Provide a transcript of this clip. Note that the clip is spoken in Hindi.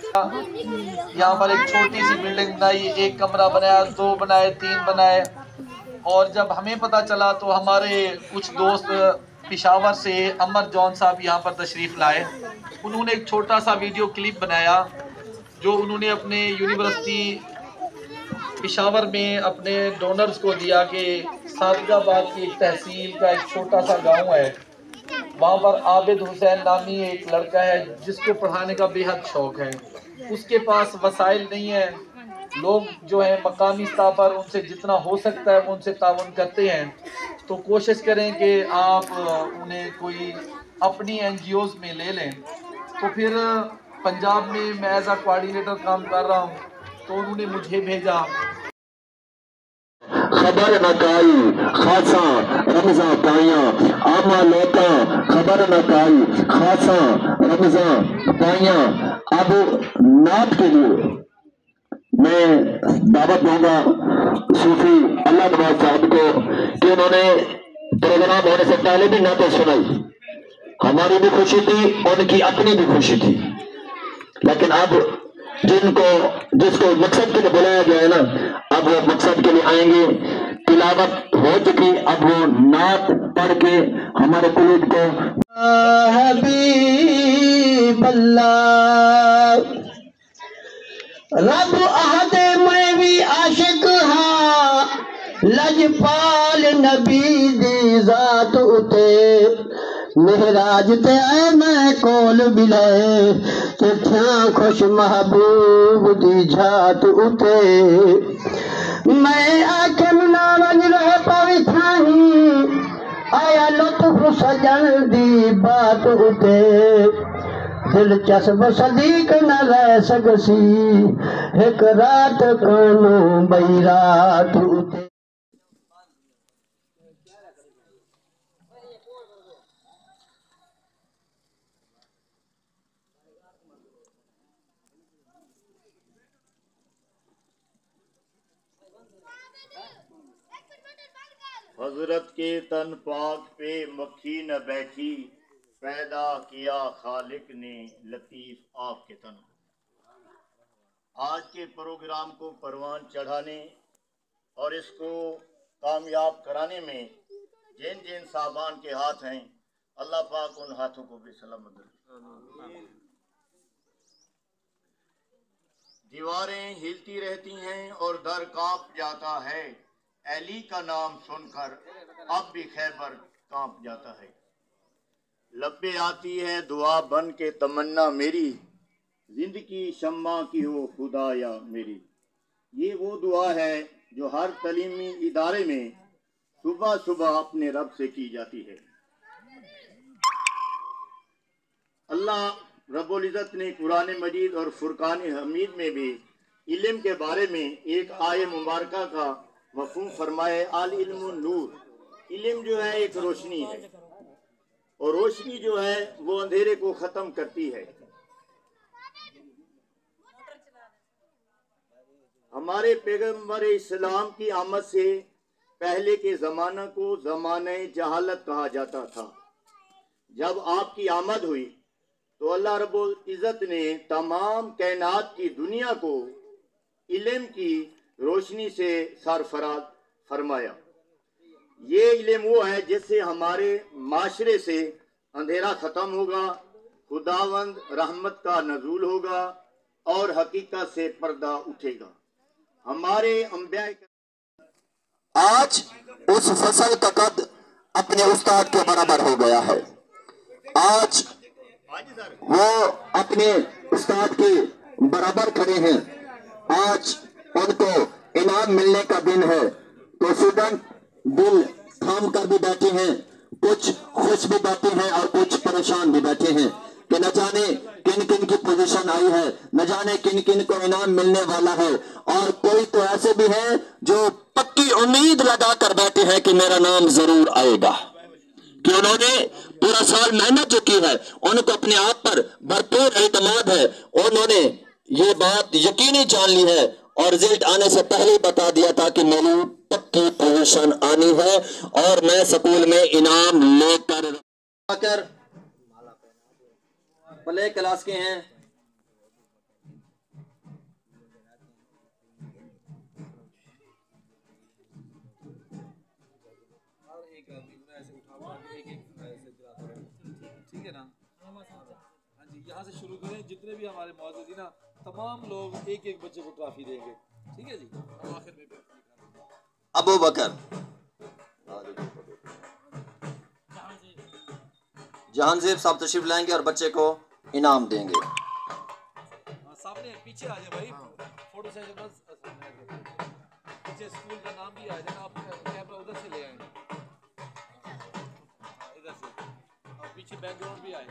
यहाँ पर एक छोटी सी बिल्डिंग बनाई, एक कमरा बनाया, 2 बनाए, 3 बनाए। और जब हमें पता चला तो हमारे कुछ दोस्त पेशावर से अमर जॉन साहब यहाँ पर तशरीफ़ लाए। उन्होंने एक छोटा सा वीडियो क्लिप बनाया जो उन्होंने अपने यूनिवर्सिटी पेशावर में अपने डोनर्स को दिया कि सादिकाबाद की एक तहसील का एक छोटा सा गांव है, वहाँ पर आबिद हुसैन नामी एक लड़का है जिसको पढ़ाने का बेहद शौक है। उसके पास वसाइल नहीं है। लोग जो है मकामी स्तर पर उनसे जितना हो सकता है वो उनसे ताउन करते हैं। तो कोशिश करें कि आप उन्हें कोई अपनी NGOs में ले लें। तो फिर पंजाब में मैं एज आ कोऑर्डिनेटर काम कर रहा हूँ, तो उन्होंने मुझे भेजा। खबर न काई खासा रमजा पाया आमा लोटा, खबर न काई खासा रमजा पाया। अब नात के लिए मैं दावत दूंगा सूफी अल्लाह नवाज साहब को कि उन्होंने प्रोग्राम होने से पहले भी नाते सुनाई। हमारी भी खुशी थी, उनकी अपनी भी खुशी थी। लेकिन अब जिसको मकसद के लिए बुलाया गया है ना, अब वो मकसद के लिए आएंगे। तिलावत हो चुकी, अब वो नात पढ़ के हमारे कुलूब को हबीब अल्लाह रब आहदे मैं भी आशिक हाँ, लजपाल नबी दी जात उते मेहराज ते आए मैं कोल बिले ते थिया खुश महबूब दी जात उते मैं आखिम ना वज रहे पवी थाही आया लुत्फ सजन दी बात उते दिलचस्प सदीक न रह सकसी एक रात कानो बई रात उते। हजरत के तन पाक पे मक्खी न बैठी, पैदा किया खालिक ने लतीफ आपके तन। आज के प्रोग्राम को परवान चढ़ाने और इसको कामयाब कराने में जिन जिन साहबान के हाथ हैं, अल्लाह पाक उन हाथों को भी सलामत रखे। दीवारें हिलती रहती हैं और दर कांप जाता है, अली का नाम सुनकर अब भी खैबर कांप जाता है। लब्बे आती है दुआ बन के तमन्ना मेरी, जिंदगी शम्मा की हो खुदाया मेरी। ये वो दुआ है जो हर तलीमी इदारे में सुबह सुबह अपने रब से की जाती है। अल्लाह रब्बुल इज़्ज़त ने कुरान मजीद और फुरकान हमीद में भी इल्म के बारे में एक आय मुबारका का मफ़हूम फरमाए, अल इल्मु नूर। इल्म जो है एक रोशनी है और रोशनी जो है वो अंधेरे को खत्म करती है। हमारे पैगम्बर इस्लाम की आमद से पहले के ज़माना को ज़माने जहालत कहा जाता था। जब आपकी आमद हुई तो अल्लाह रब्बुल इज़्ज़त ने तमाम कायनात की दुनिया को इल्म की रोशनी से सरफराज फरमाया। ये इल्म वो है जिससे हमारे माशरे से अंधेरा खत्म होगा, खुदावंद रहमत का नजूल होगा और हकीकत से पर्दा उठेगा। हमारे अंबिया आज उस फसल का कद अपने उस्ताद के बराबर हो गया है। आज वो अपने उस्ताद के बराबर खड़े हैं। आज उनको इनाम मिलने का दिन है तो स्टूडेंट दिल थाम कर भी बैठे हैं, कुछ खुश भी बैठे हैं और कुछ परेशान भी बैठे हैं कि न जाने किन किन की पोजीशन आई है, न जाने किन किन को इनाम मिलने वाला है। और कोई तो ऐसे भी है जो पक्की उम्मीद लगा कर बैठे हैं कि मेरा नाम जरूर आएगा, कि उन्होंने पूरा साल मेहनत जो की है उनको अपने आप पर भरपूर एतमाद है, उन्होंने ये बात यकीनी जान ली है और रिजल्ट आने से पहले बता दिया था कि मेरी पक्की पोजीशन आनी है और मैं स्कूल में इनाम लेकर प्ले क्लास के हैं। यहाँ से शुरू करें, जितने भी हमारे मौजूद ना तमाम लोग एक एक बच्चे को ट्रॉफी देंगे, ठीक है जी। और आखिर में अबू बकर जहांगीर साहब तशरीफ लाएंगे और बच्चे को इनाम देंगे। सामने पीछे आ जाए भाई, फोटो सेशन बस पीछे स्कूल का नाम भी आ जाए, आप कैमरा उधर से ले आए, इधर से, और पीछे बैकग्राउंड भी आए।